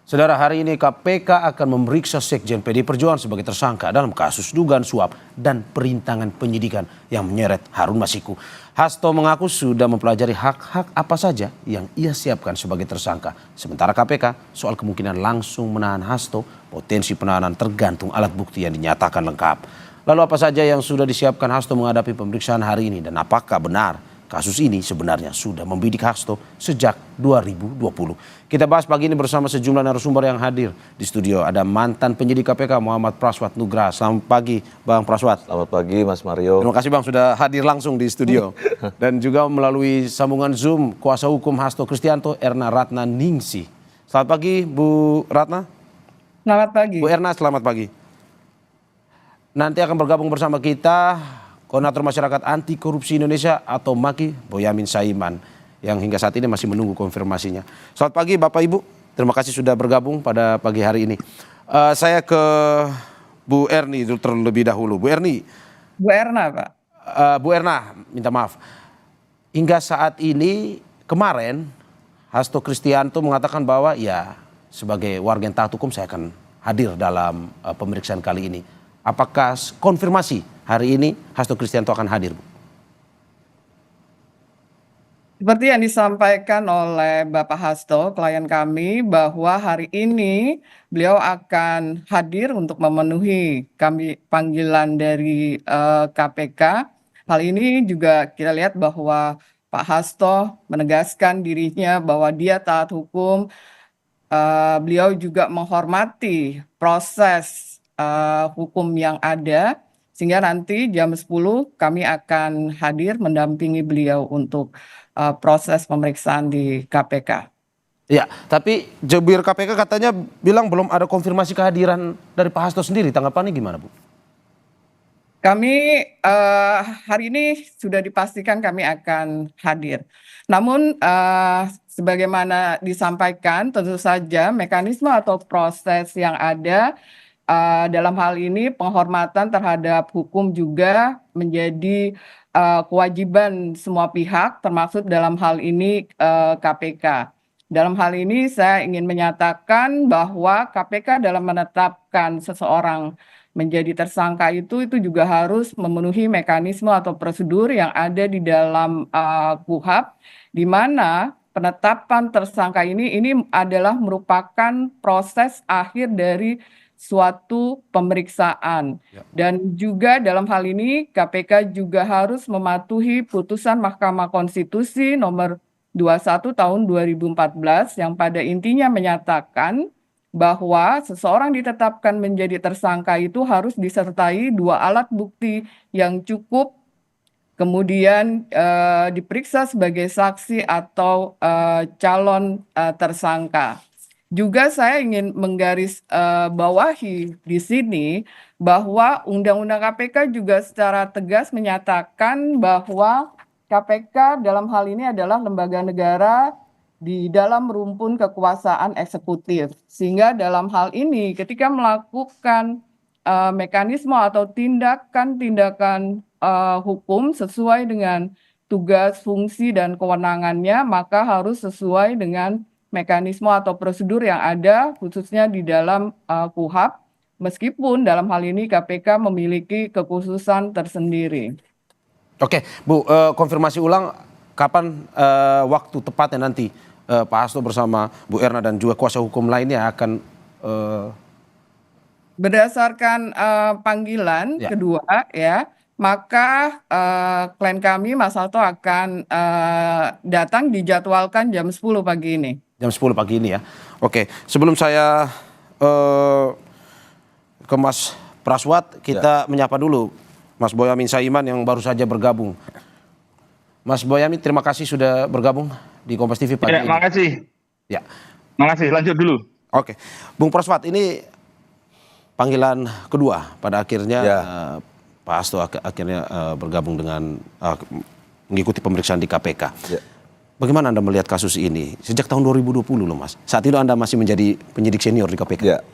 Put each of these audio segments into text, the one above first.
Saudara, hari ini KPK akan memeriksa Sekjen PD Perjuangan sebagai tersangka dalam kasus dugaan suap dan perintangan penyidikan yang menyeret Harun Masiku. Hasto mengaku sudah mempelajari hak-hak apa saja yang ia siapkan sebagai tersangka. Sementara KPK soal kemungkinan langsung menahan Hasto, potensi penahanan tergantung alat bukti yang dinyatakan lengkap. Lalu apa saja yang sudah disiapkan Hasto menghadapi pemeriksaan hari ini dan apakah benar kasus ini sebenarnya sudah membidik Hasto sejak 2020. Kita bahas pagi ini bersama sejumlah narasumber yang hadir di studio. Ada mantan penyidik KPK Muhammad Praswat Nugraha. Selamat pagi Bang Praswat. Selamat pagi Mas Mario. Terima kasih Bang sudah hadir langsung di studio. Dan juga melalui sambungan Zoom kuasa hukum Hasto Kristianto Erna Ratna Ningsih. Selamat pagi Bu Ratna. Selamat pagi. Bu Erna, selamat pagi. Nanti akan bergabung bersama kita Koordinator Masyarakat Anti Korupsi Indonesia atau MAKI, Boyamin Saiman, yang hingga saat ini masih menunggu konfirmasinya. Selamat pagi Bapak Ibu, terima kasih sudah bergabung pada pagi hari ini. Saya ke Bu Erni terlebih dahulu. Bu Erni. Bu Erna Pak. Bu Erna, minta maaf. Hingga saat ini, kemarin Hasto Kristianto mengatakan bahwa ya sebagai warga yang taat hukum saya akan hadir dalam pemeriksaan kali ini. Apakah konfirmasi hari ini Hasto Kristianto akan hadir, Bu? Seperti yang disampaikan oleh Bapak Hasto, klien kami, bahwa hari ini beliau akan hadir untuk memenuhi panggilan dari KPK. Hal ini juga kita lihat bahwa Pak Hasto menegaskan dirinya bahwa dia taat hukum. Beliau juga menghormati proses hukum yang ada. Sehingga nanti jam 10 kami akan hadir mendampingi beliau untuk proses pemeriksaan di KPK. Ya, tapi jubir KPK katanya bilang belum ada konfirmasi kehadiran dari Pak Hasto sendiri. Tanggapannya gimana, Bu? Kami hari ini sudah dipastikan kami akan hadir. Namun sebagaimana disampaikan tentu saja mekanisme atau proses yang ada dalam hal ini penghormatan terhadap hukum juga menjadi kewajiban semua pihak, termasuk dalam hal ini KPK. Dalam hal ini saya ingin menyatakan bahwa KPK dalam menetapkan seseorang menjadi tersangka itu juga harus memenuhi mekanisme atau prosedur yang ada di dalam KUHP, di mana penetapan tersangka ini adalah merupakan proses akhir dari suatu pemeriksaan. Dan juga dalam hal ini KPK juga harus mematuhi putusan Mahkamah Konstitusi nomor 21 tahun 2014 yang pada intinya menyatakan bahwa seseorang ditetapkan menjadi tersangka itu harus disertai dua alat bukti yang cukup, kemudian diperiksa sebagai saksi atau calon tersangka. Juga saya ingin menggarisbawahi di sini bahwa Undang-Undang KPK juga secara tegas menyatakan bahwa KPK dalam hal ini adalah lembaga negara di dalam rumpun kekuasaan eksekutif. Sehingga dalam hal ini ketika melakukan mekanisme atau tindakan-tindakan hukum sesuai dengan tugas, fungsi, dan kewenangannya, maka harus sesuai dengan mekanisme atau prosedur yang ada khususnya di dalam KUHP, meskipun dalam hal ini KPK memiliki kekhususan tersendiri. Oke, Bu, konfirmasi ulang kapan waktu tepatnya nanti Pak Hasto bersama Bu Erna dan juga kuasa hukum lainnya akan berdasarkan panggilan kedua ya, maka klien kami Mas Hasto akan datang dijadwalkan jam 10 pagi ini. Jam 10 pagi ini ya. Oke, sebelum saya ke Mas Praswat, kita menyapa dulu Mas Boyamin Saiman yang baru saja bergabung. Mas Boyamin, terima kasih sudah bergabung di Kompas TV pagi ini. Terima kasih. Ya. Makasih, lanjut dulu. Oke, Bung Praswat, ini panggilan kedua pada akhirnya Pak Hasto akhirnya bergabung dengan mengikuti pemeriksaan di KPK. Ya. Bagaimana Anda melihat kasus ini? Sejak tahun 2020 loh Mas. Saat itu Anda masih menjadi penyidik senior di KPK. Ya,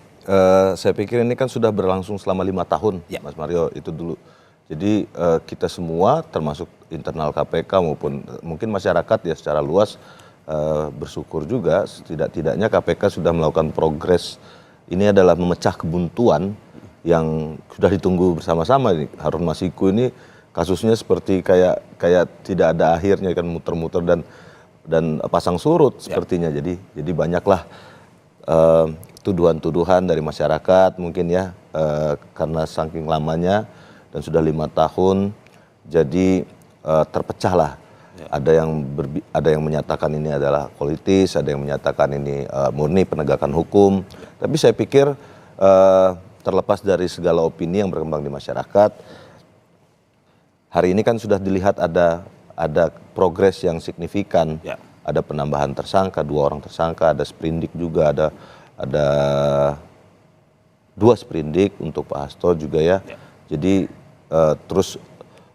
saya pikir ini kan sudah berlangsung selama 5 tahun, Mas Mario, itu dulu. Jadi kita semua termasuk internal KPK maupun mungkin masyarakat ya secara luas bersyukur juga setidak-tidaknya KPK sudah melakukan progres. Ini adalah memecah kebuntuan yang sudah ditunggu bersama-sama. Harun Masiku ini kasusnya seperti kayak tidak ada akhirnya, kan muter-muter dan pasang surut sepertinya. Jadi banyaklah tuduhan-tuduhan dari masyarakat mungkin ya, karena saking lamanya dan sudah 5 tahun, jadi terpecahlah. Ada yang menyatakan ini adalah politis, ada yang menyatakan ini murni penegakan hukum. Tapi saya pikir terlepas dari segala opini yang berkembang di masyarakat, hari ini kan sudah dilihat ada progres yang signifikan. Ada penambahan tersangka, 2 orang tersangka, ada sprindik juga, ada 2 sprindik untuk Pak Hasto juga ya. Jadi terus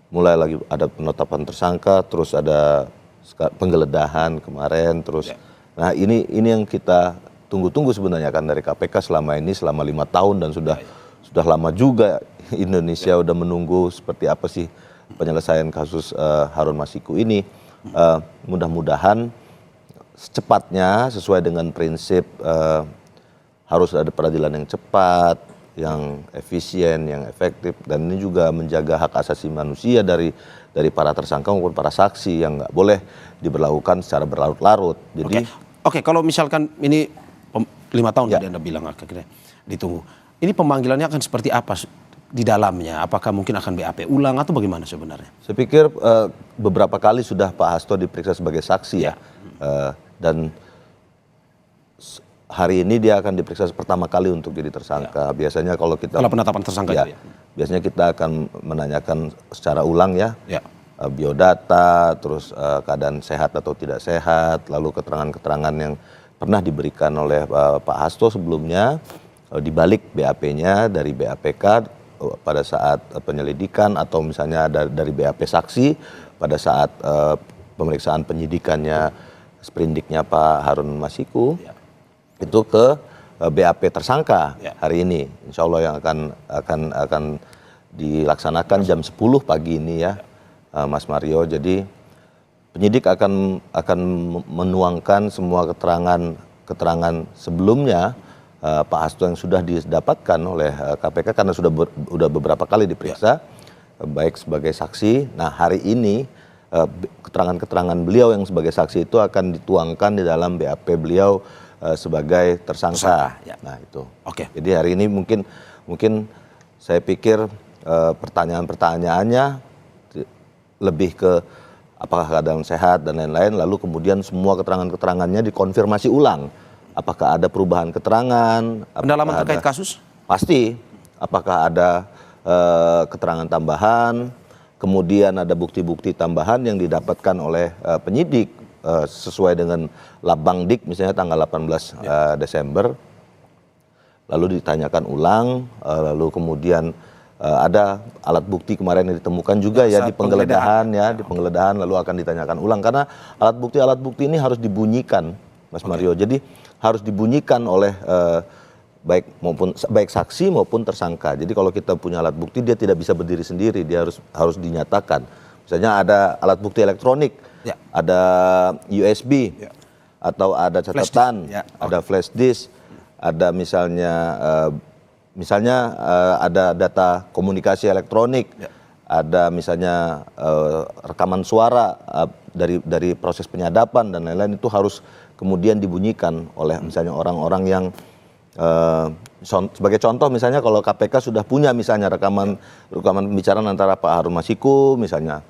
mulai lagi ada penetapan tersangka, terus ada penggeledahan kemarin, terus nah ini yang kita tunggu-tunggu sebenarnya kan dari KPK selama 5 tahun, dan sudah lama juga Indonesia udah menunggu seperti apa sih penyelesaian kasus Harun Masiku ini. Mudah-mudahan secepatnya sesuai dengan prinsip harus ada peradilan yang cepat, yang efisien, yang efektif, dan ini juga menjaga hak asasi manusia dari para tersangka maupun para saksi yang nggak boleh diberlakukan secara berlarut-larut. Jadi Oke, kalau misalkan ini 5 tahun tadi Anda bilang akhirnya ditunggu. Ini pemanggilannya akan seperti apa di dalamnya? Apakah mungkin akan BAP ulang atau bagaimana sebenarnya? saya pikir beberapa kali sudah Pak Hasto diperiksa sebagai saksi ya. Dan hari ini dia akan diperiksa pertama kali untuk jadi tersangka. Biasanya kalau kita Setelah penetapan tersangka itu ya? Biasanya kita akan menanyakan secara ulang ya. Biodata, terus keadaan sehat atau tidak sehat, lalu keterangan-keterangan yang pernah diberikan oleh Pak Hasto sebelumnya, dibalik BAP-nya dari BAPK pada saat penyelidikan, atau misalnya dari BAP saksi pada saat pemeriksaan penyidikannya sprindiknya Pak Harun Masiku. Itu ke BAP tersangka hari ini, insya Allah yang akan dilaksanakan jam 10 pagi ini ya, Mas Mario. Jadi penyidik akan menuangkan semua keterangan sebelumnya Pak Hasto yang sudah didapatkan oleh KPK karena sudah beberapa kali diperiksa baik sebagai saksi. Nah hari ini keterangan-keterangan beliau yang sebagai saksi itu akan dituangkan di dalam BAP beliau sebagai tersangka. Nah itu. Jadi hari ini mungkin saya pikir pertanyaan-pertanyaannya lebih ke apakah keadaan sehat dan lain-lain, lalu kemudian semua keterangan-keterangannya dikonfirmasi ulang. Apakah ada perubahan keterangan? Pendalaman terkait kasus? Pasti. Apakah ada keterangan tambahan? Kemudian ada bukti-bukti tambahan yang didapatkan oleh penyidik sesuai dengan Labangdik misalnya tanggal 18 Desember. Lalu ditanyakan ulang, lalu kemudian ada alat bukti kemarin yang ditemukan juga ya di penggeledahan di penggeledahan, lalu akan ditanyakan ulang karena alat bukti ini harus dibunyikan, Mas Mario. Jadi harus dibunyikan oleh baik saksi maupun tersangka. Jadi kalau kita punya alat bukti dia tidak bisa berdiri sendiri, dia harus dinyatakan. Misalnya ada alat bukti elektronik, ada USB, atau ada catatan, ada flash disk, ada misalnya ada data komunikasi elektronik, ada misalnya rekaman suara dari proses penyadapan dan lain-lain, itu harus kemudian dibunyikan oleh misalnya orang-orang yang sebagai contoh misalnya kalau KPK sudah punya misalnya rekaman pembicaraan antara Pak Harun Masiku misalnya,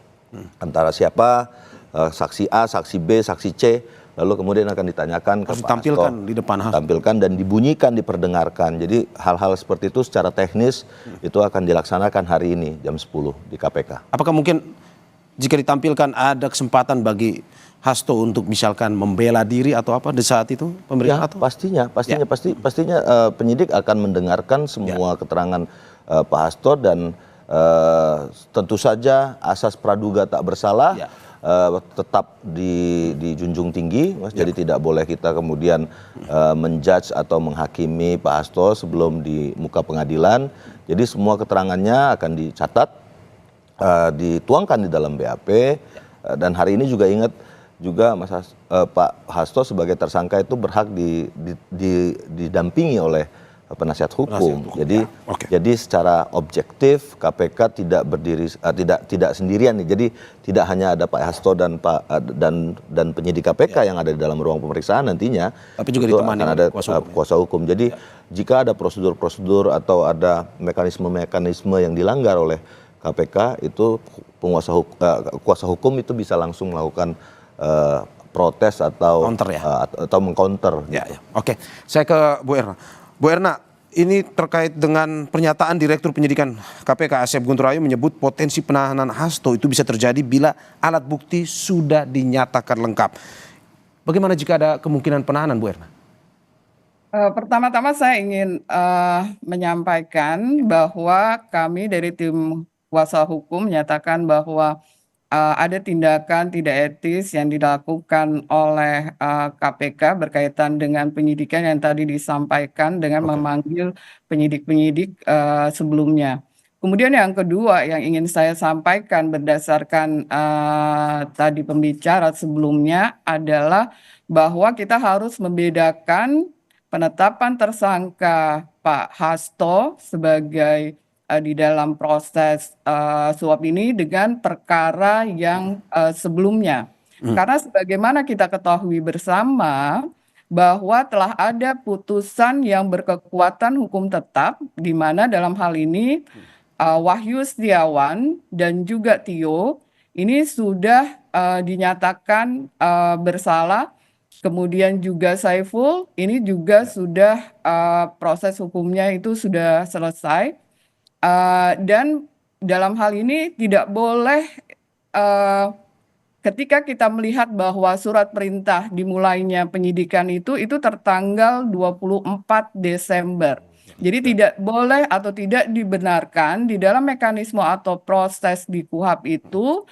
antara siapa, saksi A, saksi B, saksi C, lalu kemudian akan ditanyakan ke Pak Hasto, di depan tampilkan dan dibunyikan, diperdengarkan. Jadi hal-hal seperti itu secara teknis itu akan dilaksanakan hari ini jam 10 di KPK. Apakah mungkin jika ditampilkan ada kesempatan bagi Hasto untuk misalkan membela diri atau apa di saat itu pemeriksaan? Atau? Pastinya penyidik akan mendengarkan semua keterangan Pak Hasto dan tentu saja asas praduga tak bersalah tetap dijunjung tinggi, Mas. Jadi tidak boleh kita kemudian menjudge atau menghakimi Pak Hasto sebelum di muka pengadilan. Jadi semua keterangannya akan dicatat, dituangkan di dalam BAP. Dan hari ini juga ingat juga Pak Hasto sebagai tersangka itu berhak didampingi oleh penasihat hukum. Jadi secara objektif KPK tidak berdiri tidak sendirian nih. Jadi tidak hanya ada Pak Hasto dan dan penyidik KPK yang ada di dalam ruang pemeriksaan nantinya, tapi juga itu ditemani akan ada kuasa hukum. Jadi jika ada prosedur-prosedur atau ada mekanisme-mekanisme yang dilanggar oleh KPK, itu kuasa hukum itu bisa langsung melakukan protes atau counter atau mengcounter. Oke, saya ke Bu Erna. Bu Erna, ini terkait dengan pernyataan Direktur Penyidikan KPK Asep Guntur Ayu menyebut potensi penahanan Hasto itu bisa terjadi bila alat bukti sudah dinyatakan lengkap. Bagaimana jika ada kemungkinan penahanan, Bu Erna? Pertama-tama saya ingin menyampaikan bahwa kami dari tim kuasa hukum menyatakan bahwa ada tindakan tidak etis yang dilakukan oleh KPK berkaitan dengan penyidikan yang tadi disampaikan dengan memanggil penyidik-penyidik sebelumnya. Kemudian yang kedua yang ingin saya sampaikan berdasarkan tadi pembicara sebelumnya adalah bahwa kita harus membedakan penetapan tersangka Pak Hasto sebagai di dalam proses suap ini dengan perkara yang sebelumnya. Karena sebagaimana kita ketahui bersama bahwa telah ada putusan yang berkekuatan hukum tetap di mana dalam hal ini Wahyu Setiawan dan juga Tio ini sudah dinyatakan bersalah. Kemudian juga Saiful ini juga sudah proses hukumnya itu sudah selesai. Dan dalam hal ini tidak boleh ketika kita melihat bahwa surat perintah dimulainya penyidikan itu tertanggal 24 Desember. Jadi tidak boleh atau tidak dibenarkan di dalam mekanisme atau proses di KUHP itu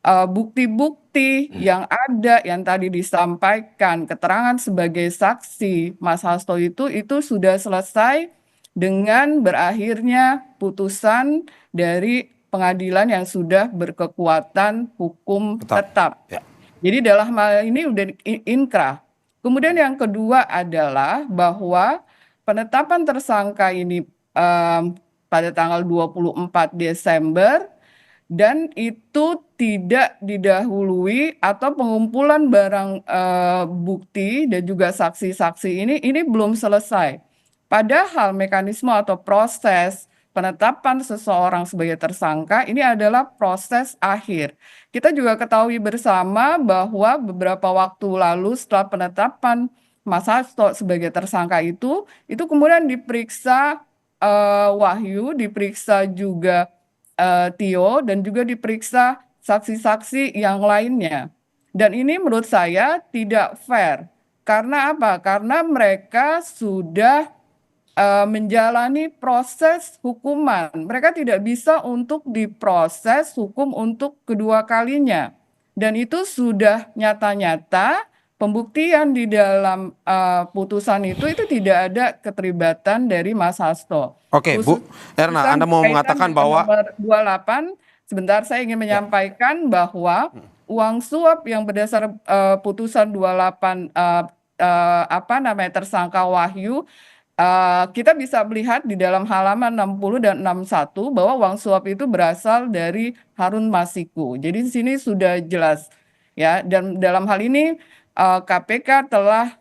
bukti-bukti yang ada yang tadi disampaikan keterangan sebagai saksi Mas Hasto itu sudah selesai dengan berakhirnya putusan dari pengadilan yang sudah berkekuatan hukum tetap. Jadi dalam hal ini udah inkrah. Kemudian yang kedua adalah bahwa penetapan tersangka ini pada tanggal 24 Desember dan itu tidak didahului atau pengumpulan barang bukti dan juga saksi-saksi ini belum selesai. Padahal mekanisme atau proses penetapan seseorang sebagai tersangka ini adalah proses akhir. Kita juga ketahui bersama bahwa beberapa waktu lalu setelah penetapan Mas Hasto sebagai tersangka itu kemudian diperiksa Wahyu, diperiksa juga Tio dan juga diperiksa saksi-saksi yang lainnya. Dan ini menurut saya tidak fair. Karena apa? Karena mereka sudah menjalani proses hukuman. Mereka tidak bisa untuk diproses hukum untuk kedua kalinya. Dan itu sudah nyata-nyata pembuktian di dalam putusan itu tidak ada keterlibatan dari Mas Hasto. Oke, Bu Erna, Anda mau mengatakan bahwa nomor 28, sebentar saya ingin menyampaikan bahwa uang suap yang berdasar putusan 28 tersangka Wahyu, kita bisa melihat di dalam halaman 60 dan 61 bahwa uang suap itu berasal dari Harun Masiku. Jadi di sini sudah jelas ya, dan dalam hal ini KPK telah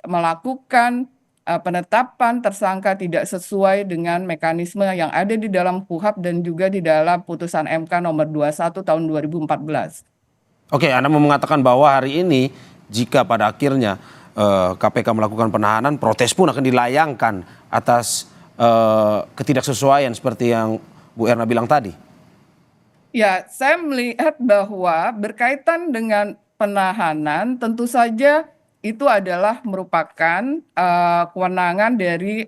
melakukan penetapan tersangka tidak sesuai dengan mekanisme yang ada di dalam KUHP dan juga di dalam putusan MK nomor 21 tahun 2014. Oke, Anda mau mengatakan bahwa hari ini jika pada akhirnya KPK melakukan penahanan, protes pun akan dilayangkan atas ketidaksesuaian seperti yang Bu Erna bilang tadi. Ya, saya melihat bahwa berkaitan dengan penahanan tentu saja itu adalah merupakan kewenangan dari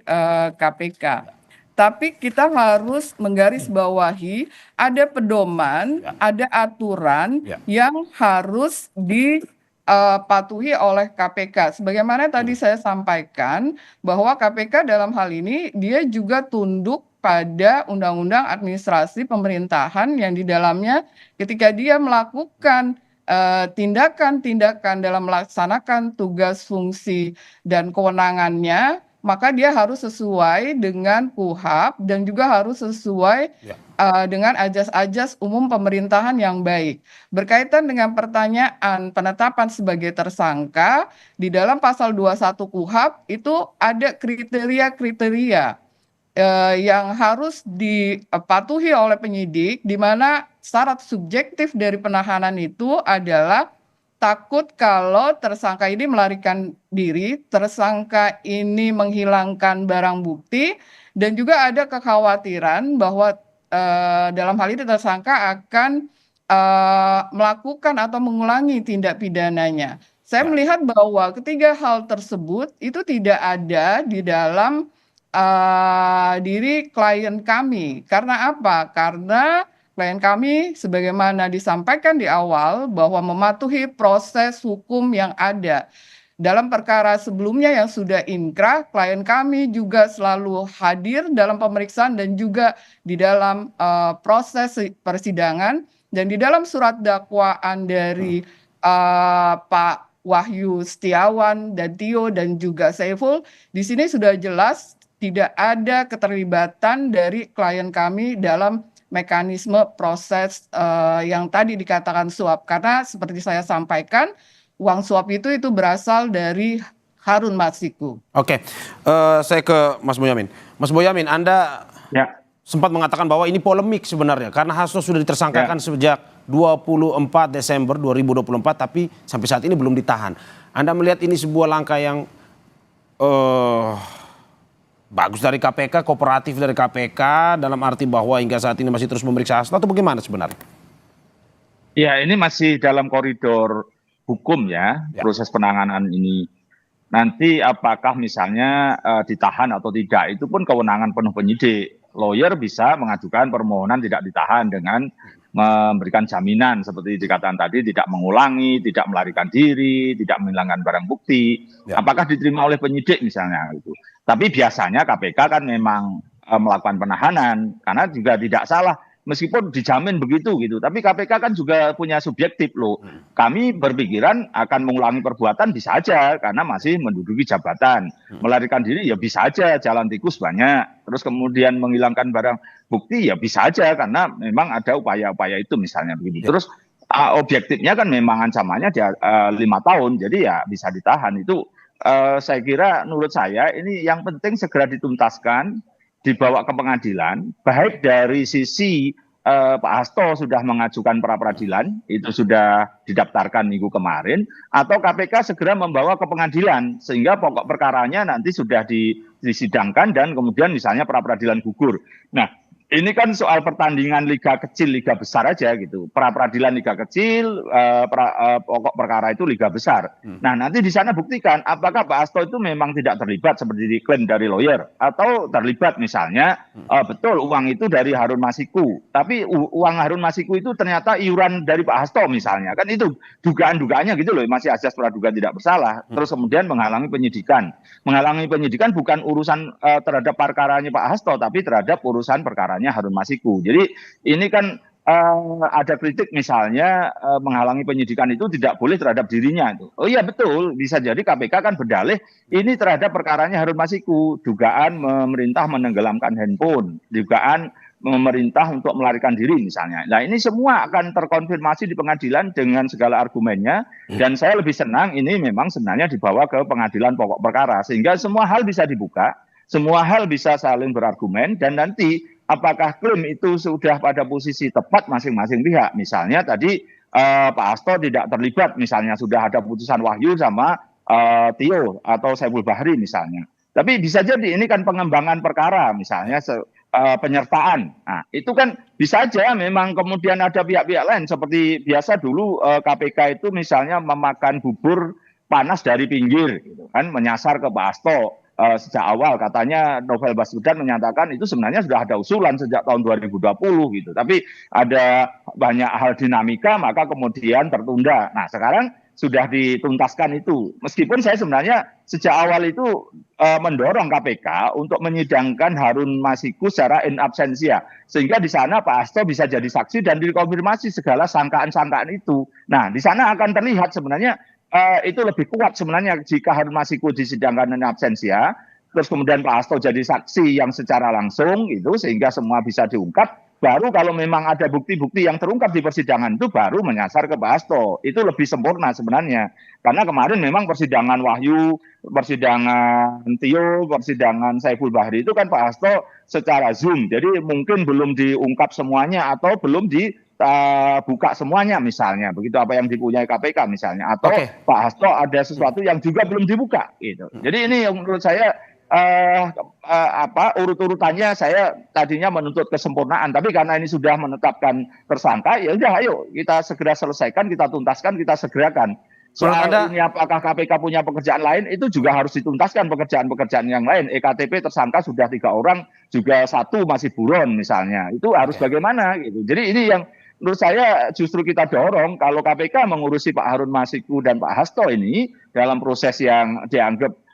KPK. Tapi kita harus menggarisbawahi ada pedoman, ada aturan yang harus dipatuhi oleh KPK. Sebagaimana tadi saya sampaikan bahwa KPK dalam hal ini dia juga tunduk pada Undang-Undang Administrasi Pemerintahan yang di dalamnya ketika dia melakukan tindakan-tindakan dalam melaksanakan tugas, fungsi, dan kewenangannya, maka dia harus sesuai dengan KUHP dan juga harus sesuai dengan ajas-ajas umum pemerintahan yang baik. Berkaitan dengan pertanyaan penetapan sebagai tersangka, di dalam pasal 21 KUHP itu ada kriteria-kriteria yang harus dipatuhi oleh penyidik, di mana syarat subjektif dari penahanan itu adalah takut kalau tersangka ini melarikan diri, tersangka ini menghilangkan barang bukti, dan juga ada kekhawatiran bahwa dalam hal ini tersangka akan melakukan atau mengulangi tindak pidananya. Saya melihat bahwa ketiga hal tersebut itu tidak ada di dalam diri klien kami. Karena apa? Karena klien kami sebagaimana disampaikan di awal bahwa mematuhi proses hukum yang ada. Dalam perkara sebelumnya yang sudah inkrah, klien kami juga selalu hadir dalam pemeriksaan dan juga di dalam proses persidangan. Dan di dalam surat dakwaan dari Pak Wahyu Setiawan dan Tio dan juga Saiful, di sini sudah jelas tidak ada keterlibatan dari klien kami dalam mekanisme proses yang tadi dikatakan suap. Karena seperti saya sampaikan, uang suap itu berasal dari Harun Masiku. Oke, saya ke Mas Boyamin. Mas Boyamin, Anda sempat mengatakan bahwa ini polemik sebenarnya karena Hasto sudah ditersangkakan sejak 24 Desember 2024 tapi sampai saat ini belum ditahan. Anda melihat ini sebuah langkah yang bagus dari KPK, kooperatif dari KPK dalam arti bahwa hingga saat ini masih terus memeriksa Hasto atau bagaimana sebenarnya? Ya, ini masih dalam koridor hukum ya, proses penanganan ini. Nanti apakah misalnya ditahan atau tidak, itu pun kewenangan penuh penyidik. Lawyer bisa mengajukan permohonan tidak ditahan dengan memberikan jaminan seperti dikatakan tadi, tidak mengulangi, tidak melarikan diri, tidak menghilangkan barang bukti. Apakah diterima oleh penyidik misalnya itu. Tapi biasanya KPK kan memang melakukan penahanan karena juga tidak salah meskipun dijamin begitu gitu. Tapi KPK kan juga punya subjektif loh. Kami berpikiran akan mengulangi perbuatan bisa aja karena masih menduduki jabatan. Melarikan diri ya bisa aja, jalan tikus banyak. Terus kemudian menghilangkan barang bukti ya bisa aja karena memang ada upaya-upaya itu misalnya begitu. Terus objektifnya kan memang ancamannya dia 5 tahun. Jadi ya bisa ditahan. Itu saya kira menurut saya ini yang penting segera dituntaskan, dibawa ke pengadilan, baik dari sisi Pak Hasto sudah mengajukan pra peradilan, itu sudah didaftarkan minggu kemarin, atau KPK segera membawa ke pengadilan, sehingga pokok perkaranya nanti sudah disidangkan dan kemudian misalnya pra peradilan gugur. Nah, ini kan soal pertandingan liga kecil, liga besar aja gitu. Pra peradilan liga kecil, pokok perkara itu liga besar. Nah, nanti di sana buktikan apakah Pak Hasto itu memang tidak terlibat seperti diklaim dari lawyer atau terlibat misalnya betul uang itu dari Harun Masiku. Tapi uang Harun Masiku itu ternyata iuran dari Pak Hasto misalnya. Kan itu dugaan-dugaannya gitu loh, masih asas praduga tidak bersalah. Terus kemudian menghalangi penyidikan. Menghalangi penyidikan bukan urusan terhadap perkaranya Pak Hasto, tapi terhadap urusan perkaranya Harun Masiku. Jadi ini kan ada kritik misalnya menghalangi penyidikan itu tidak boleh terhadap dirinya itu. Oh iya betul, bisa jadi KPK kan berdalih ini terhadap perkaranya Harun Masiku, dugaan memerintah menenggelamkan handphone, dugaan memerintah untuk melarikan diri misalnya. Nah ini semua akan terkonfirmasi di pengadilan dengan segala argumennya dan saya lebih senang ini memang sebenarnya dibawa ke pengadilan pokok perkara sehingga semua hal bisa dibuka, semua hal bisa saling berargumen dan nanti apakah klaim itu sudah pada posisi tepat masing-masing pihak. Misalnya tadi Pak Hasto tidak terlibat misalnya sudah ada putusan Wahyu sama Tio atau Saiful Bahri misalnya. Tapi bisa jadi ini kan pengembangan perkara misalnya penyertaan. Nah, itu kan bisa aja memang kemudian ada pihak-pihak lain seperti biasa dulu KPK itu misalnya memakan bubur panas dari pinggir gitu kan menyasar ke Pak Hasto. Sejak awal katanya Novel Baswedan menyatakan itu sebenarnya sudah ada usulan sejak tahun 2020 gitu. Tapi ada banyak hal dinamika maka kemudian tertunda. Nah sekarang sudah dituntaskan itu. Meskipun saya sebenarnya sejak awal itu mendorong KPK untuk menyidangkan Harun Masiku secara in absentia, sehingga di sana Pak Hasto bisa jadi saksi dan dikonfirmasi segala sangkaan-sangkaan itu. Nah, di sana akan terlihat sebenarnya itu lebih kuat sebenarnya jika Harun Masiku disidangkan in absentia, terus kemudian Pak Hasto jadi saksi yang secara langsung itu, sehingga semua bisa diungkap. Baru kalau memang ada bukti-bukti yang terungkap di persidangan itu baru menyasar ke Pak Hasto. Itu lebih sempurna sebenarnya. Karena kemarin memang persidangan Wahyu, persidangan Tio, persidangan Saiful Bahri itu kan Pak Hasto secara Zoom. Jadi mungkin belum diungkap semuanya atau belum dibuka semuanya misalnya. Begitu apa yang dipunyai KPK misalnya. Atau Pak Hasto ada sesuatu yang juga belum dibuka. Gitu. Jadi ini yang menurut saya urut-urutannya saya tadinya menuntut kesempurnaan, tapi karena ini sudah menetapkan tersangka, ya udah ayo kita segera selesaikan, kita tuntaskan, kita segerakan. Soal ini apakah KPK punya pekerjaan lain, itu juga harus dituntaskan pekerjaan-pekerjaan yang lain. EKTP tersangka sudah 3 orang, juga 1 masih buron misalnya. Itu harus bagaimana gitu. Jadi ini yang menurut saya justru kita dorong kalau KPK mengurusi Pak Harun Masiku dan Pak Hasto ini dalam proses yang dianggap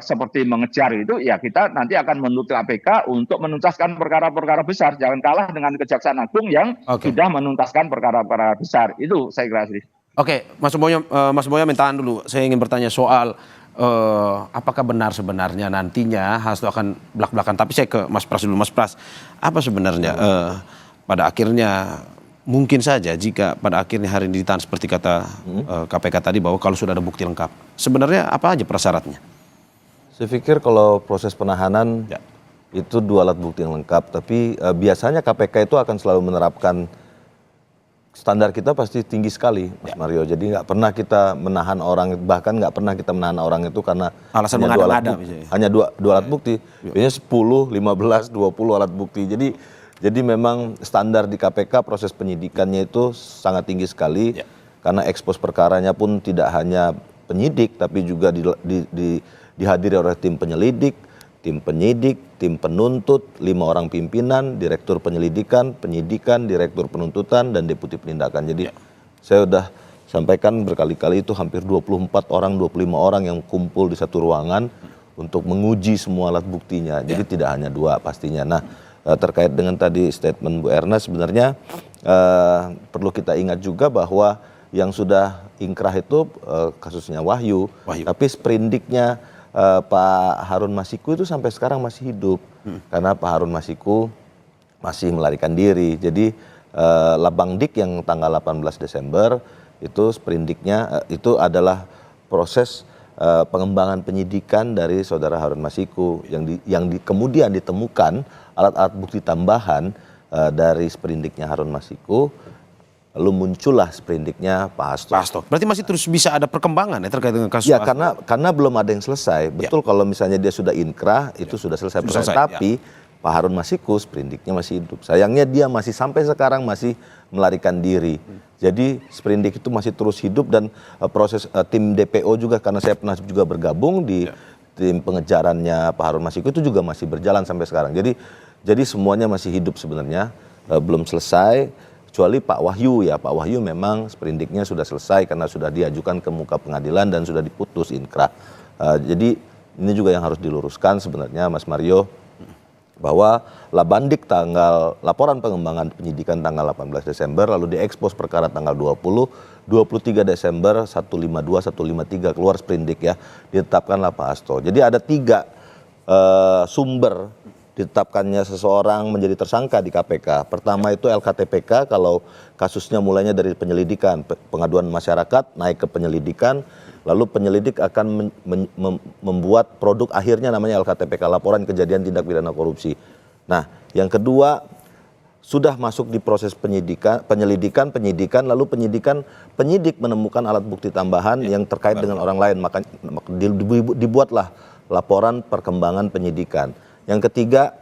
seperti mengejar itu, ya kita nanti akan menuntut KPK untuk menuntaskan perkara-perkara besar. Jangan kalah dengan Kejaksaan Agung yang sudah menuntaskan perkara-perkara besar. Itu saya kira sih. Oke, Mas Boya mintaan dulu. Saya ingin bertanya soal apakah benar sebenarnya nantinya Hasto akan belak-belakan. Tapi saya ke Mas Pras dulu. Mas Pras, apa sebenarnya pada akhirnya mungkin saja jika pada akhirnya hari ini ditahan seperti kata KPK tadi bahwa kalau sudah ada bukti lengkap. Sebenarnya apa aja persyaratnya? Saya pikir kalau proses penahanan itu 2 alat bukti yang lengkap, tapi biasanya KPK itu akan selalu menerapkan standar kita pasti tinggi sekali, Mas Mario. Jadi nggak pernah kita menahan orang, bahkan nggak pernah kita menahan orang itu karena alasan hanya dua alat bukti. Biasanya 10, 15, 20 alat bukti. Jadi memang standar di KPK proses penyidikannya itu sangat tinggi sekali, karena ekspos perkaranya pun tidak hanya penyidik, tapi juga dihadiri oleh tim penyelidik, tim penyidik, tim penuntut, 5 orang pimpinan, direktur penyelidikan, penyidikan, direktur penuntutan, dan deputi penindakan. Jadi saya sudah sampaikan berkali-kali itu hampir 24 orang, 25 orang yang kumpul di satu ruangan untuk menguji semua alat buktinya. Jadi tidak hanya 2 pastinya. Nah, terkait dengan tadi statement Bu Erna, sebenarnya perlu kita ingat juga bahwa yang sudah ingkrah itu kasusnya Wahyu. Tapi sprindiknya Pak Harun Masiku itu sampai sekarang masih hidup, karena Pak Harun Masiku masih melarikan diri. Jadi Labangdik yang tanggal 18 Desember itu sprindiknya itu adalah proses pengembangan penyidikan dari saudara Harun Masiku yang kemudian ditemukan alat-alat bukti tambahan dari sprindiknya Harun Masiku. Lalu muncullah sprindiknya Pak Hasto. Berarti masih terus bisa ada perkembangan ya terkait dengan kasus ya, karena belum ada yang selesai. Betul, kalau misalnya dia sudah inkrah itu sudah selesai. Tapi Pak Harun Masiku sprindiknya masih hidup. Sayangnya dia masih sampai sekarang masih melarikan diri. Jadi sprindik itu masih terus hidup, dan proses tim DPO juga, karena saya pernah juga bergabung di tim pengejarannya Pak Harun Masiku, itu juga masih berjalan sampai sekarang. Jadi semuanya masih hidup sebenarnya, belum selesai. Kecuali Pak Wahyu ya, Pak Wahyu memang sprindiknya sudah selesai karena sudah diajukan ke muka pengadilan dan sudah diputus inkrah. Jadi ini juga yang harus diluruskan sebenarnya, Mas Mario, bahwa Labandik laporan pengembangan penyidikan tanggal 18 Desember, lalu diekspos perkara tanggal 23 Desember 152, 153 keluar sprindik ya, ditetapkanlah Pak Hasto. Jadi ada 3 sumber ditetapkannya seseorang menjadi tersangka di KPK. Pertama itu LKTPK, kalau kasusnya mulainya dari penyelidikan, pengaduan masyarakat naik ke penyelidikan, lalu penyelidik akan membuat produk akhirnya namanya LKTPK, laporan kejadian tindak pidana korupsi. Nah, yang kedua sudah masuk di proses penyelidikan, lalu penyidik menemukan alat bukti tambahan yang terkait dengan orang lain, maka dibuatlah laporan perkembangan penyidikan. Yang ketiga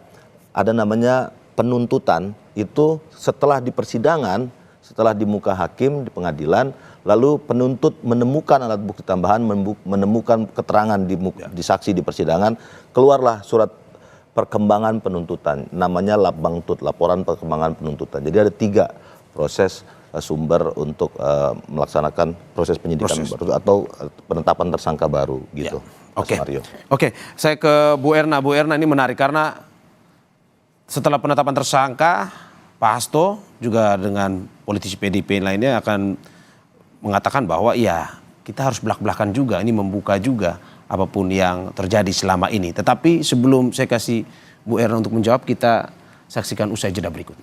ada namanya penuntutan, itu setelah di persidangan, setelah di muka hakim di pengadilan, lalu penuntut menemukan alat bukti tambahan, menemukan keterangan di saksi di persidangan, keluarlah surat perkembangan penuntutan, namanya Labbangtut, laporan perkembangan penuntutan. Jadi ada 3 proses sumber untuk melaksanakan proses penyidikan baru atau penetapan tersangka baru gitu. Oke. Mas Mario. Oke, saya ke Bu Erna. Bu Erna, ini menarik karena setelah penetapan tersangka, Pak Hasto juga dengan politisi PDIP lainnya akan mengatakan bahwa ya kita harus belak-belakan juga, ini membuka juga apapun yang terjadi selama ini. Tetapi sebelum saya kasih Bu Erna untuk menjawab, kita saksikan usai jeda berikut.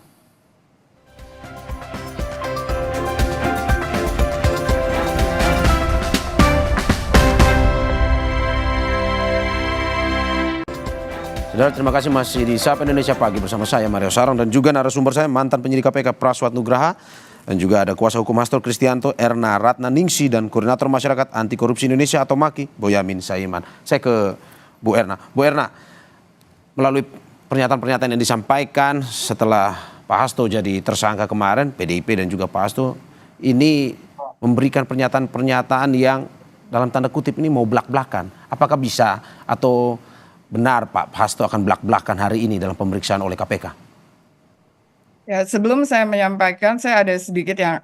Saudara, terima kasih masih di Sapa Indonesia Pagi bersama saya Mario Sarong dan juga narasumber saya mantan penyidik KPK Praswat Nugraha dan juga ada kuasa hukum Hasto Kristianto, Erna Ratnaningsi dan Koordinator Masyarakat Anti Korupsi Indonesia atau MAKI, Boyamin Saiman. Saya ke Bu Erna. Bu Erna, melalui pernyataan-pernyataan yang disampaikan setelah Pak Hasto jadi tersangka kemarin, PDIP dan juga Pak Hasto ini memberikan pernyataan-pernyataan yang dalam tanda kutip ini mau belak-belakan. Apakah bisa atau benar Pak Hasto akan belak-belakan hari ini dalam pemeriksaan oleh KPK? Ya, sebelum saya menyampaikan, saya ada sedikit yang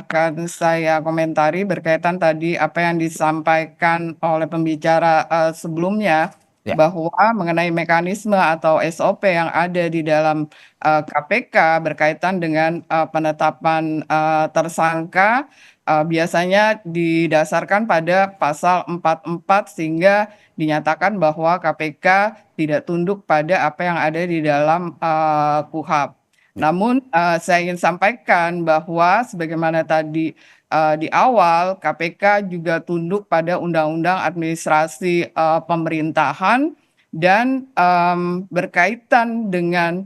akan saya komentari berkaitan tadi apa yang disampaikan oleh pembicara sebelumnya, bahwa mengenai mekanisme atau SOP yang ada di dalam KPK berkaitan dengan penetapan tersangka biasanya didasarkan pada pasal 44 sehingga dinyatakan bahwa KPK tidak tunduk pada apa yang ada di dalam KUHP. Namun saya ingin sampaikan bahwa sebagaimana tadi di awal, KPK juga tunduk pada Undang-Undang Administrasi Pemerintahan dan berkaitan dengan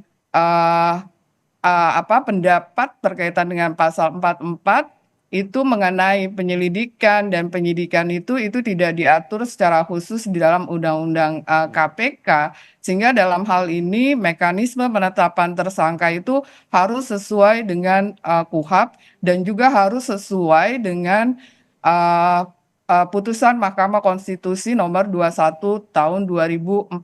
pendapat berkaitan dengan pasal 44 itu mengenai penyelidikan dan penyidikan itu tidak diatur secara khusus di dalam Undang-Undang KPK, sehingga dalam hal ini mekanisme penetapan tersangka itu harus sesuai dengan KUHP dan juga harus sesuai dengan putusan Mahkamah Konstitusi nomor 21 tahun 2014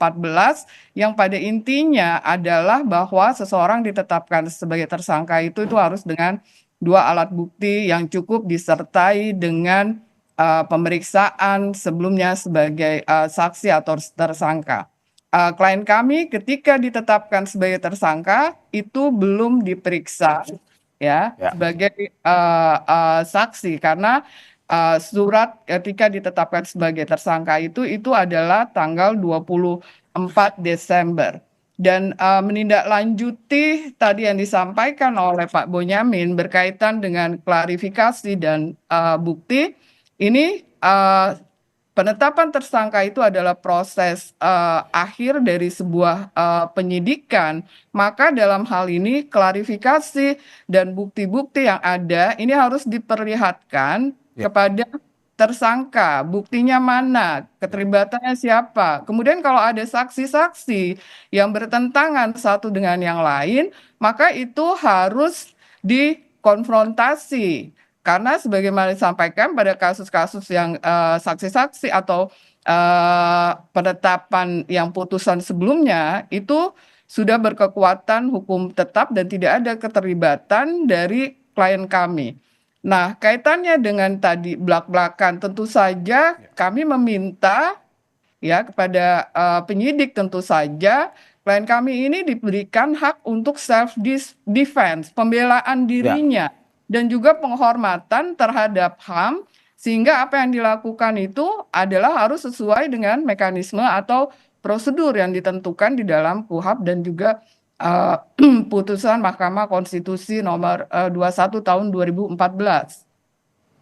yang pada intinya adalah bahwa seseorang ditetapkan sebagai tersangka itu harus dengan 2 alat bukti yang cukup disertai dengan pemeriksaan sebelumnya sebagai saksi atau tersangka. Klien kami ketika ditetapkan sebagai tersangka itu belum diperiksa sebagai saksi karena surat ketika ditetapkan sebagai tersangka itu adalah tanggal 24 Desember. Dan menindaklanjuti tadi yang disampaikan oleh Pak Bonyamin berkaitan dengan klarifikasi dan bukti, ini penetapan tersangka itu adalah proses akhir dari sebuah penyidikan, maka dalam hal ini klarifikasi dan bukti-bukti yang ada ini harus diperlihatkan kepada tersangka, buktinya mana, keterlibatannya siapa. Kemudian kalau ada saksi-saksi yang bertentangan satu dengan yang lain, maka itu harus dikonfrontasi. Karena sebagaimana disampaikan pada kasus-kasus yang saksi-saksi atau penetapan yang putusan sebelumnya, itu sudah berkekuatan hukum tetap dan tidak ada keterlibatan dari klien kami. Nah, kaitannya dengan tadi belak-belakan, tentu saja kami meminta kepada penyidik tentu saja klien kami ini diberikan hak untuk self defense, pembelaan dirinya dan juga penghormatan terhadap HAM sehingga apa yang dilakukan itu adalah harus sesuai dengan mekanisme atau prosedur yang ditentukan di dalam KUHP dan juga putusan Mahkamah Konstitusi nomor 21 tahun 2014.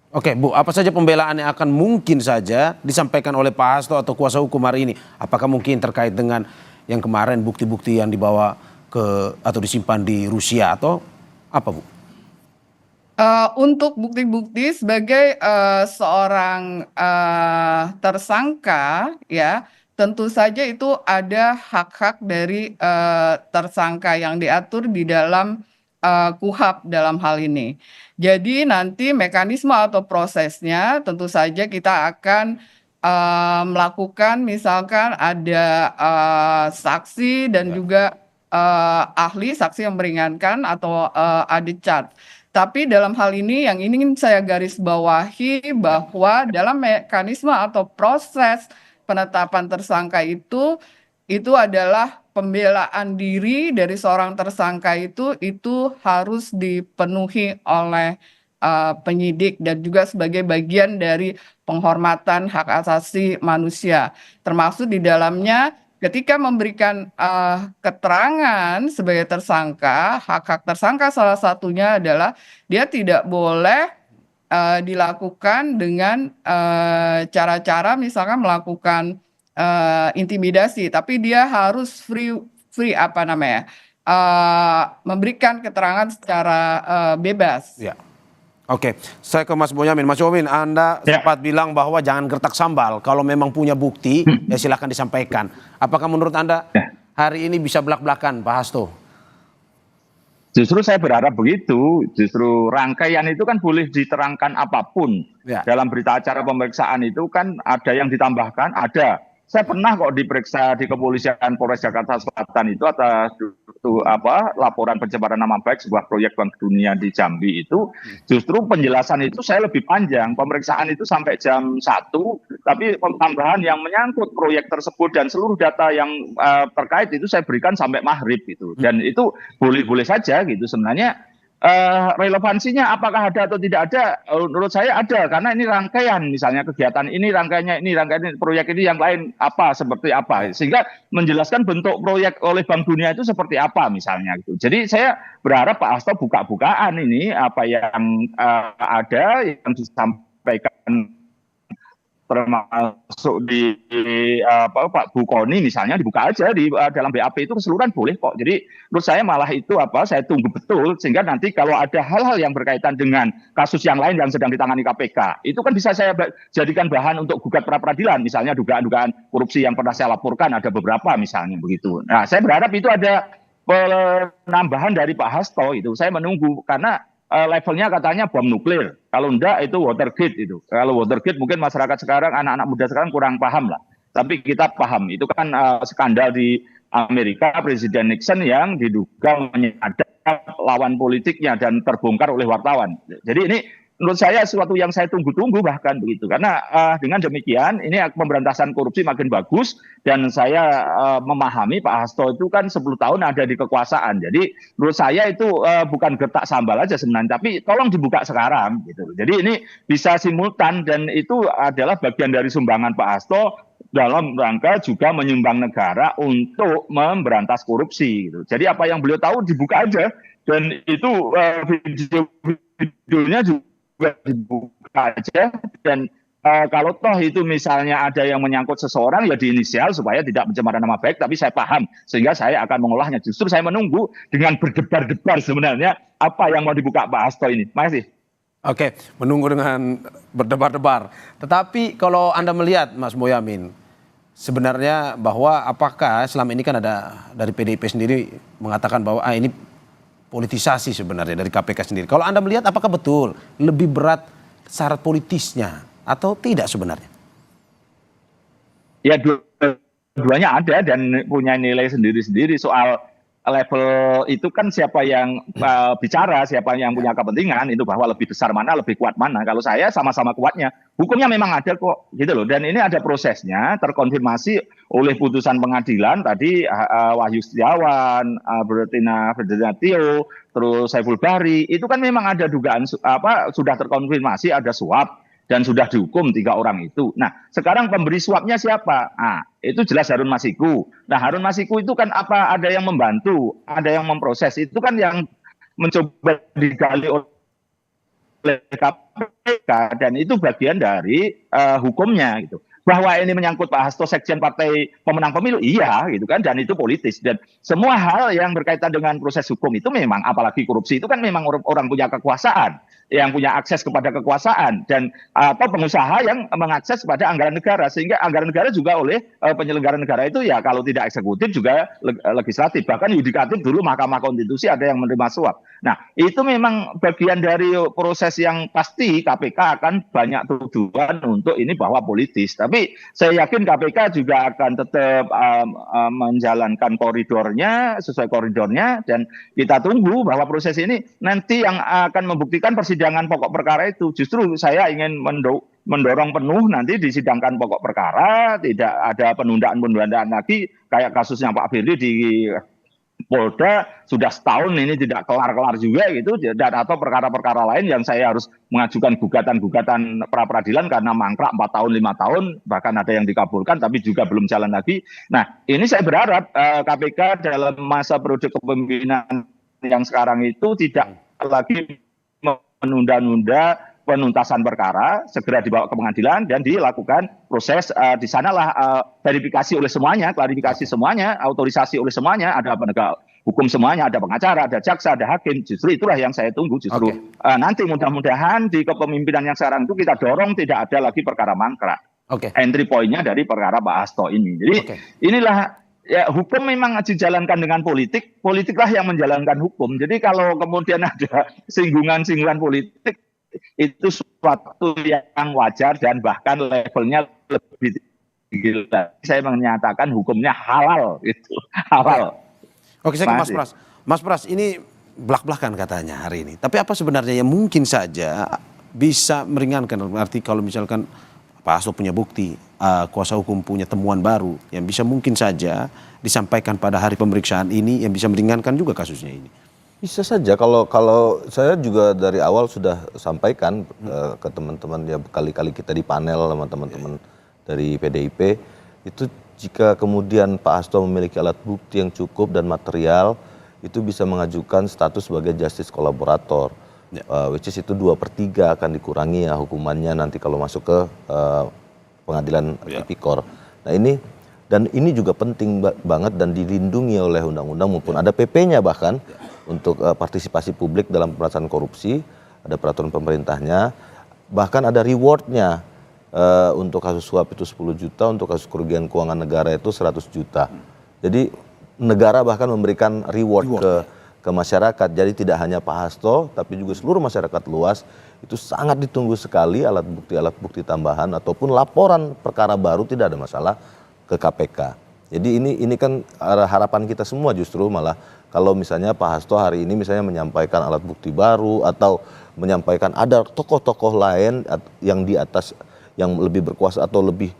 Oke Bu, apa saja pembelaan yang akan mungkin saja disampaikan oleh Pak Hasto atau kuasa hukum hari ini? Apakah mungkin terkait dengan yang kemarin bukti-bukti yang dibawa ke atau disimpan di Rusia atau apa Bu? Untuk bukti-bukti sebagai seorang tersangka tentu saja itu ada hak-hak dari tersangka yang diatur di dalam KUHP dalam hal ini. Jadi nanti mekanisme atau prosesnya tentu saja kita akan melakukan misalkan ada saksi dan juga ahli saksi yang meringankan atau adicat. Tapi dalam hal ini yang ingin saya garis bawahi bahwa dalam mekanisme atau proses penetapan tersangka itu adalah pembelaan diri dari seorang tersangka itu harus dipenuhi oleh penyidik dan juga sebagai bagian dari penghormatan hak asasi manusia, termasuk di dalamnya ketika memberikan keterangan sebagai tersangka, hak-hak tersangka salah satunya adalah dia tidak boleh dilakukan dengan cara-cara misalkan melakukan intimidasi, tapi dia harus free apa namanya, memberikan keterangan secara bebas. Ya. Oke, saya ke Mas Boyamin. Mas Boyamin, Anda sempat bilang bahwa jangan gertak sambal. Kalau memang punya bukti, ya silahkan disampaikan. Apakah menurut Anda hari ini bisa belak-belakan, Pak Hasto? Justru saya berharap begitu. Justru rangkaian itu kan boleh diterangkan apapun. Dalam berita acara pemeriksaan itu kan ada yang ditambahkan, ada. Saya pernah kok diperiksa di kepolisian Polres Jakarta Selatan itu atas laporan pencemaran nama baik sebuah proyek Bank Dunia di Jambi itu. Justru penjelasan itu saya lebih panjang. Pemeriksaan itu sampai jam 1, tapi tambahan yang menyangkut proyek tersebut dan seluruh data yang terkait itu saya berikan sampai maghrib gitu. Dan itu boleh-boleh saja gitu sebenarnya. Relevansinya apakah ada atau tidak ada, menurut saya ada, karena ini rangkaian, misalnya kegiatan ini rangkaian proyek ini yang lain apa seperti apa, sehingga menjelaskan bentuk proyek oleh Bank Dunia itu seperti apa misalnya gitu. Jadi saya berharap Pak Hasto buka-bukaan ini apa yang ada yang disampaikan termasuk di Pak Bukoni misalnya dibuka aja di dalam BAP itu keseluruhan boleh kok. Jadi menurut saya malah itu saya tunggu betul sehingga nanti kalau ada hal-hal yang berkaitan dengan kasus yang lain yang sedang ditangani KPK itu kan bisa saya jadikan bahan untuk gugat pra peradilan, misalnya dugaan-dugaan korupsi yang pernah saya laporkan ada beberapa misalnya begitu. Nah, saya berharap itu ada penambahan dari Pak Hasto itu. Saya menunggu karena levelnya katanya bom nuklir. Kalau enggak itu Watergate itu. Kalau Watergate mungkin masyarakat sekarang, anak-anak muda sekarang kurang paham lah. Tapi kita paham. Itu kan skandal di Amerika, Presiden Nixon yang diduga menyadap lawan politiknya dan terbongkar oleh wartawan. Jadi ini menurut saya sesuatu yang saya tunggu-tunggu bahkan begitu. Karena dengan demikian ini pemberantasan korupsi makin bagus dan saya memahami Pak Hasto itu kan 10 tahun ada di kekuasaan. Jadi menurut saya itu bukan gertak sambal aja sebenarnya, tapi tolong dibuka sekarang gitu. Jadi ini bisa simultan dan itu adalah bagian dari sumbangan Pak Hasto dalam rangka juga menyumbang negara untuk memberantas korupsi gitu. Jadi apa yang beliau tahu dibuka aja dan itu videonya juga dibuka aja dan kalau toh itu misalnya ada yang menyangkut seseorang ya diinisial supaya tidak pencemaran nama baik, tapi saya paham sehingga saya akan mengolahnya. Justru saya menunggu dengan berdebar-debar sebenarnya apa yang mau dibuka Pak Hasto ini. Makasih. Oke, menunggu dengan berdebar-debar. Tetapi kalau Anda melihat Mas Boyamin, sebenarnya bahwa apakah selama ini kan ada dari PDIP sendiri mengatakan bahwa ini politisasi sebenarnya dari KPK sendiri. Kalau Anda melihat apakah betul lebih berat syarat politisnya atau tidak sebenarnya? Ya dua-duanya ada dan punya nilai sendiri-sendiri. Soal level itu kan siapa yang bicara, siapa yang punya kepentingan itu bahwa lebih besar mana, lebih kuat mana. Kalau saya sama-sama kuatnya. Hukumnya memang ada kok gitu loh. Dan ini ada prosesnya terkonfirmasi oleh putusan pengadilan tadi Wahyu Setiawan, Bertina Federatio, terus Saiful Bahri. Itu kan memang ada dugaan sudah terkonfirmasi ada suap. Dan sudah dihukum 3 orang itu. Nah, sekarang pemberi suapnya siapa? Nah, itu jelas Harun Masiku. Nah, Harun Masiku itu kan ada yang membantu, ada yang memproses. Itu kan yang mencoba digali oleh KPK dan itu bagian dari hukumnya gitu. Bahwa ini menyangkut Pak Hasto sekjen partai pemenang pemilu, iya gitu kan, dan itu politis dan semua hal yang berkaitan dengan proses hukum itu memang apalagi korupsi itu kan memang orang punya kekuasaan, yang punya akses kepada kekuasaan dan atau pengusaha yang mengakses kepada anggaran negara sehingga anggaran negara juga oleh penyelenggara negara itu ya kalau tidak eksekutif juga legislatif bahkan yudikatif dulu Mahkamah Konstitusi ada yang menerima suap. Nah itu memang bagian dari proses yang pasti KPK akan banyak tuduhan untuk ini bahwa politis. Tapi Tapi saya yakin KPK juga akan tetap menjalankan koridornya sesuai koridornya, dan kita tunggu bahwa proses ini nanti yang akan membuktikan persidangan pokok perkara itu. Justru saya ingin mendorong penuh nanti disidangkan pokok perkara, tidak ada penundaan-penundaan lagi kayak kasusnya Pak Firly di Polda sudah setahun ini tidak kelar-kelar juga gitu, dan atau perkara-perkara lain yang saya harus mengajukan gugatan-gugatan pra peradilan karena mangkrak 4 tahun 5 tahun, bahkan ada yang dikabulkan tapi juga belum jalan lagi. Nah, ini saya berharap KPK dalam masa periode kepemimpinan yang sekarang itu tidak lagi menunda-nunda penuntasan perkara, segera dibawa ke pengadilan dan dilakukan proses di sanalah verifikasi oleh semuanya, klarifikasi semuanya, autorisasi oleh semuanya, ada penegak hukum semuanya, ada pengacara, ada jaksa, ada hakim. Justru itulah yang saya tunggu. Justru nanti mudah-mudahan di kepemimpinan yang sekarang itu kita dorong tidak ada lagi perkara mangkrak. Entry point-nya dari perkara Pak Hasto ini. Jadi inilah ya, hukum memang dijalankan dengan politik, politiklah yang menjalankan hukum. Jadi kalau kemudian ada singgungan-singgungan politik, itu suatu yang wajar dan bahkan levelnya lebih tinggi. Saya menyatakan hukumnya halal, itu halal. Oke, saya ke Mas Pras. Mas Pras, ini belak-belakan katanya hari ini. Tapi apa sebenarnya yang mungkin saja bisa meringankan? Arti kalau misalkan Pak Hasto punya bukti, kuasa hukum punya temuan baru yang bisa mungkin saja disampaikan pada hari pemeriksaan ini yang bisa meringankan juga kasusnya ini. Bisa saja, kalau saya juga dari awal sudah sampaikan ke teman-teman, ya kali-kali kita di panel sama teman-teman dari PDIP, itu jika kemudian Pak Hasto memiliki alat bukti yang cukup dan material, itu bisa mengajukan status sebagai justice kolaborator, which is itu 2/3 akan dikurangi ya hukumannya nanti kalau masuk ke pengadilan tipikor. Nah ini juga penting banget dan dilindungi oleh undang-undang maupun ada PP-nya bahkan. Untuk partisipasi publik dalam pemberantasan korupsi, ada peraturan pemerintahnya, bahkan ada rewardnya untuk kasus suap itu 10 juta, untuk kasus kerugian keuangan negara itu 100 juta. Jadi negara bahkan memberikan reward ke masyarakat, jadi tidak hanya Pak Hasto, tapi juga seluruh masyarakat luas, itu sangat ditunggu sekali alat bukti tambahan ataupun laporan perkara baru, tidak ada masalah ke KPK. Jadi ini kan harapan kita semua justru malah kalau misalnya Pak Hasto hari ini misalnya menyampaikan alat bukti baru atau menyampaikan ada tokoh-tokoh lain yang di atas, yang lebih berkuasa atau lebih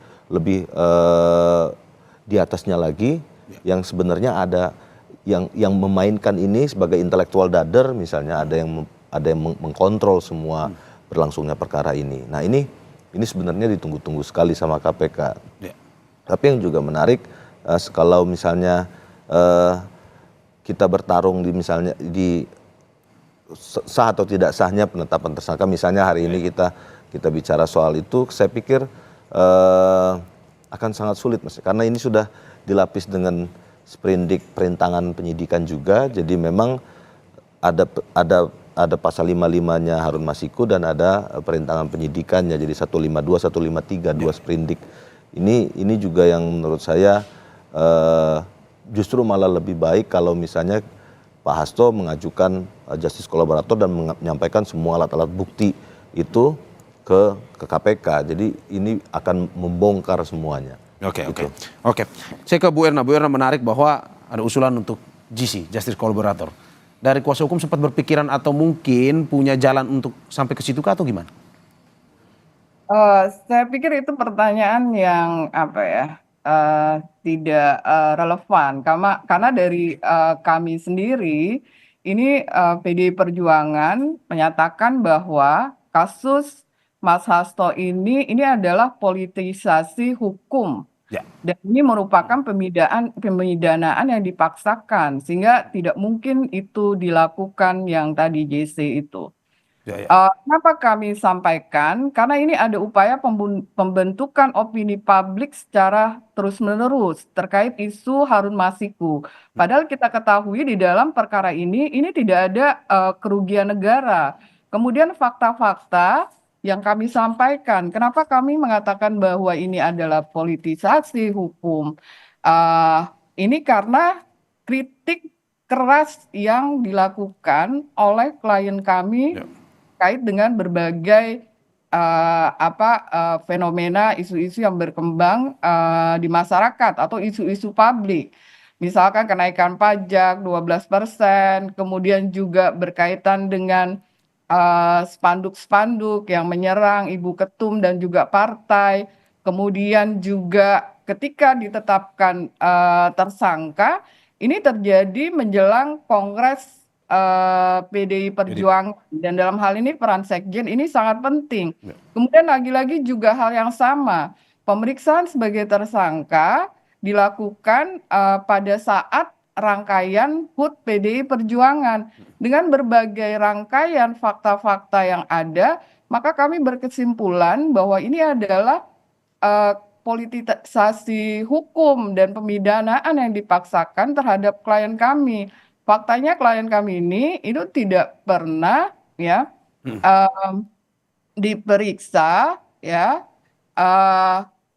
di atasnya lagi, yang sebenarnya ada yang memainkan ini sebagai intelektual dader misalnya, ada yang mengkontrol semua berlangsungnya perkara ini. Nah ini sebenarnya ditunggu-tunggu sekali sama KPK. Tapi yang juga menarik, kalau misalnya kita bertarung misalnya di sah atau tidak sahnya penetapan tersangka, misalnya hari ini kita bicara soal itu, saya pikir akan sangat sulit Mas, karena ini sudah dilapis dengan sprindik perintangan penyidikan juga, jadi memang ada pasal 55-nya Harun Masiku dan ada perintangan penyidikannya, jadi 152, 153, dua sprindik. Ini juga yang menurut saya justru malah lebih baik kalau misalnya Pak Hasto mengajukan justice kolaborator dan menyampaikan semua alat-alat bukti itu ke KPK. Jadi ini akan membongkar semuanya. Oke. Saya ke Bu Erna. Bu Erna, menarik bahwa ada usulan untuk GC, justice kolaborator. Dari kuasa hukum sempat berpikiran atau mungkin punya jalan untuk sampai ke situ atau gimana? Saya pikir itu pertanyaan yang tidak relevan, karena dari kami sendiri ini PDI Perjuangan menyatakan bahwa kasus Mas Hasto ini adalah politisasi hukum. Dan ini merupakan pemidanaan yang dipaksakan, sehingga tidak mungkin itu dilakukan yang tadi JC itu. Kenapa kami sampaikan? Karena ini ada upaya pembentukan opini publik secara terus-menerus terkait isu Harun Masiku. Padahal kita ketahui di dalam perkara ini tidak ada kerugian negara. Kemudian fakta-fakta yang kami sampaikan, kenapa kami mengatakan bahwa ini adalah politisasi hukum? Ini karena kritik keras yang dilakukan oleh klien kami terkait dengan berbagai fenomena isu-isu yang berkembang di masyarakat atau isu-isu publik. Misalkan kenaikan pajak 12%, kemudian juga berkaitan dengan spanduk-spanduk yang menyerang Ibu Ketum dan juga partai. Kemudian juga ketika ditetapkan tersangka, ini terjadi menjelang Kongres PDI Perjuangan, dan dalam hal ini peran Sekjen ini sangat penting. Kemudian lagi-lagi juga hal yang sama, pemeriksaan sebagai tersangka dilakukan pada saat rangkaian HUT PDI Perjuangan dengan berbagai rangkaian fakta-fakta yang ada, maka kami berkesimpulan bahwa ini adalah politisasi hukum dan pemidanaan yang dipaksakan terhadap klien kami. Faktanya klien kami ini itu tidak pernah ya diperiksa ya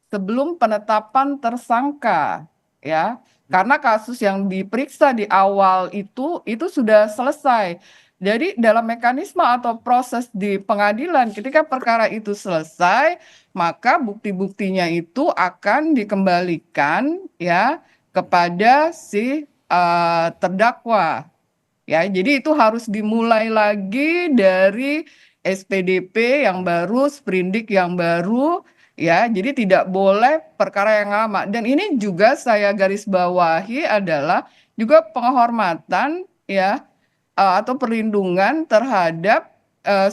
sebelum penetapan tersangka ya, karena kasus yang diperiksa di awal itu sudah selesai. Jadi dalam mekanisme atau proses di pengadilan ketika perkara itu selesai, maka bukti-buktinya itu akan dikembalikan ya kepada si terdakwa. Ya, jadi itu harus dimulai lagi dari SPDP yang baru, sprindik yang baru, ya. Jadi tidak boleh perkara yang lama. Dan ini juga saya garis bawahi adalah juga penghormatan ya atau perlindungan terhadap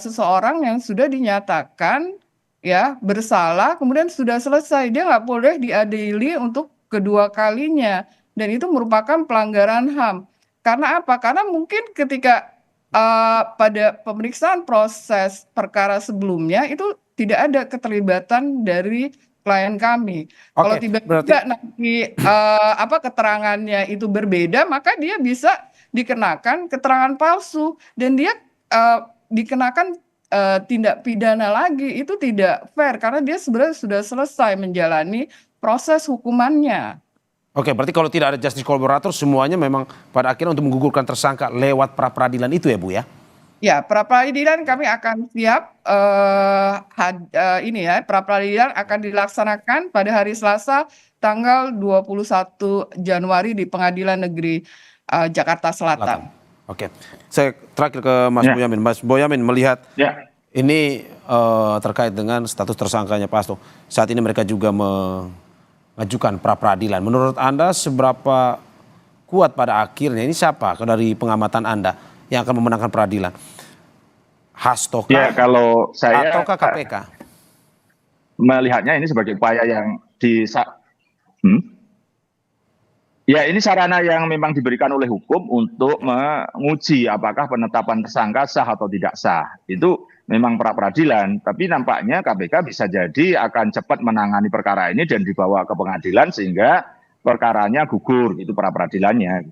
seseorang yang sudah dinyatakan ya bersalah, kemudian sudah selesai. Dia nggak boleh diadili untuk kedua kalinya. Dan itu merupakan pelanggaran HAM. Karena apa? Karena mungkin ketika pada pemeriksaan proses perkara sebelumnya itu tidak ada keterlibatan dari klien kami. Kalau tiba-tiba nanti keterangannya itu berbeda, maka dia bisa dikenakan keterangan palsu dan dia dikenakan tindak pidana lagi. Itu tidak fair karena dia sebenarnya sudah selesai menjalani proses hukumannya. Oke, berarti kalau tidak ada justice collaborator semuanya memang pada akhirnya untuk menggugurkan tersangka lewat pra-peradilan itu ya Bu ya? Ya, pra-peradilan kami akan siap pra-peradilan akan dilaksanakan pada hari Selasa tanggal 21 Januari di Pengadilan Negeri Jakarta Selatan. Oke, saya terakhir ke Mas Boyamin. Mas Boyamin melihat ini terkait dengan status tersangkanya Pak Hasto. Saat ini mereka juga mengajukan pra-peradilan. Menurut Anda seberapa kuat pada akhirnya, ini siapa dari pengamatan Anda yang akan memenangkan peradilan? Hasto ya, kalau saya ataukah KPK? Melihatnya ini sebagai upaya yang ya ini sarana yang memang diberikan oleh hukum untuk menguji apakah penetapan tersangka sah atau tidak sah. Itu memang pra-peradilan, tapi nampaknya KPK bisa jadi akan cepat menangani perkara ini dan dibawa ke pengadilan sehingga perkaranya gugur, itu pra-peradilannya.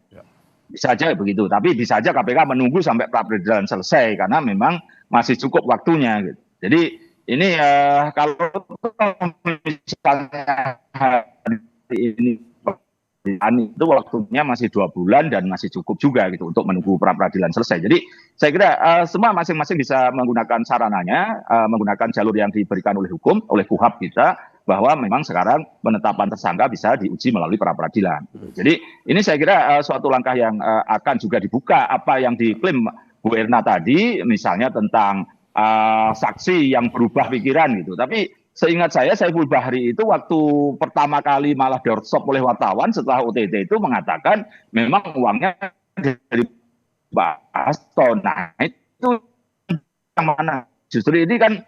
Bisa aja begitu, tapi bisa aja KPK menunggu sampai pra-peradilan selesai karena memang masih cukup waktunya. Gitu. Jadi ini kalau misalnya hari ini itu waktunya masih 2 bulan dan masih cukup juga gitu untuk menunggu pra-peradilan selesai. Jadi saya kira semua masing-masing bisa menggunakan sarananya, menggunakan jalur yang diberikan oleh hukum, oleh KUHAP kita, bahwa memang sekarang penetapan tersangka bisa diuji melalui pra-peradilan. Jadi ini saya kira suatu langkah yang akan juga dibuka apa yang diklaim Bu Erna tadi, misalnya tentang saksi yang berubah pikiran gitu. Tapi seingat saya Saiful Bahri itu waktu pertama kali malah doorstop oleh wartawan setelah OTT itu mengatakan memang uangnya dari Pak Hasto. Nah itu yang mana? Justru ini kan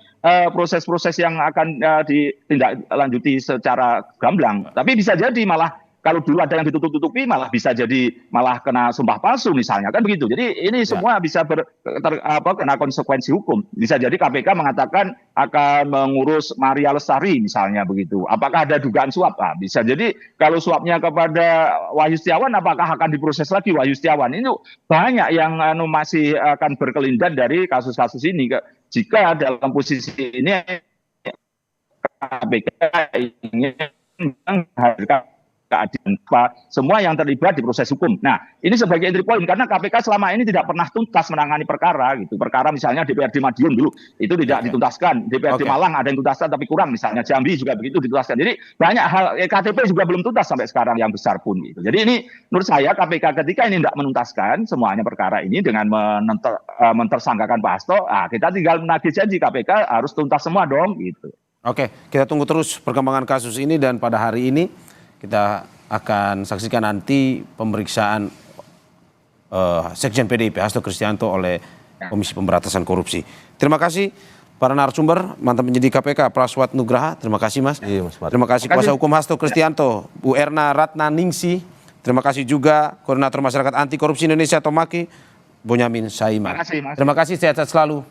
proses-proses yang akan ditindaklanjuti secara gamblang. Tapi bisa jadi malah kalau dulu ada yang ditutup-tutupi malah bisa jadi malah kena sumpah palsu misalnya kan begitu. Jadi ini semua bisa kena konsekuensi hukum. Bisa jadi KPK mengatakan akan mengurus Maria Lestari misalnya begitu. Apakah ada dugaan suap? Nah, bisa jadi kalau suapnya kepada Wahyu Setiawan apakah akan diproses lagi Wahyu Setiawan? Ini banyak yang masih akan berkelindan dari kasus-kasus ini. Jika dalam posisi ini KPK ingin menghadirkan keadilan semua yang terlibat di proses hukum. Nah, ini sebagai entry point karena KPK selama ini tidak pernah tuntas menangani perkara gitu. Perkara misalnya DPRD Madiun dulu itu tidak dituntaskan, DPRD Malang ada yang tuntaskan tapi kurang, misalnya Jambi juga begitu dituntaskan. Jadi banyak hal KTP juga belum tuntas sampai sekarang yang besar pun gitu. Jadi ini menurut saya KPK ketika ini tidak menuntaskan semuanya perkara ini dengan mentersangkakan Pak Hasto, kita tinggal menagih janji KPK harus tuntas semua dong gitu. Oke, kita tunggu terus perkembangan kasus ini dan pada hari ini kita akan saksikan nanti pemeriksaan Sekjen PDIP Hasto Kristianto oleh Komisi Pemberantasan Korupsi. Terima kasih para narasumber, mantan penyidik KPK Praswat Nugraha, terima kasih Mas. Iya, Mas Martin. Terima kasih kuasa hukum Hasto Kristianto, Bu Erna Ratna Ningsi. Terima kasih juga Koordinator Masyarakat Anti Korupsi Indonesia Tomaki, Bonyamin Saiman. Terima kasih, Mas. Terima kasih, sehat-sehat selalu.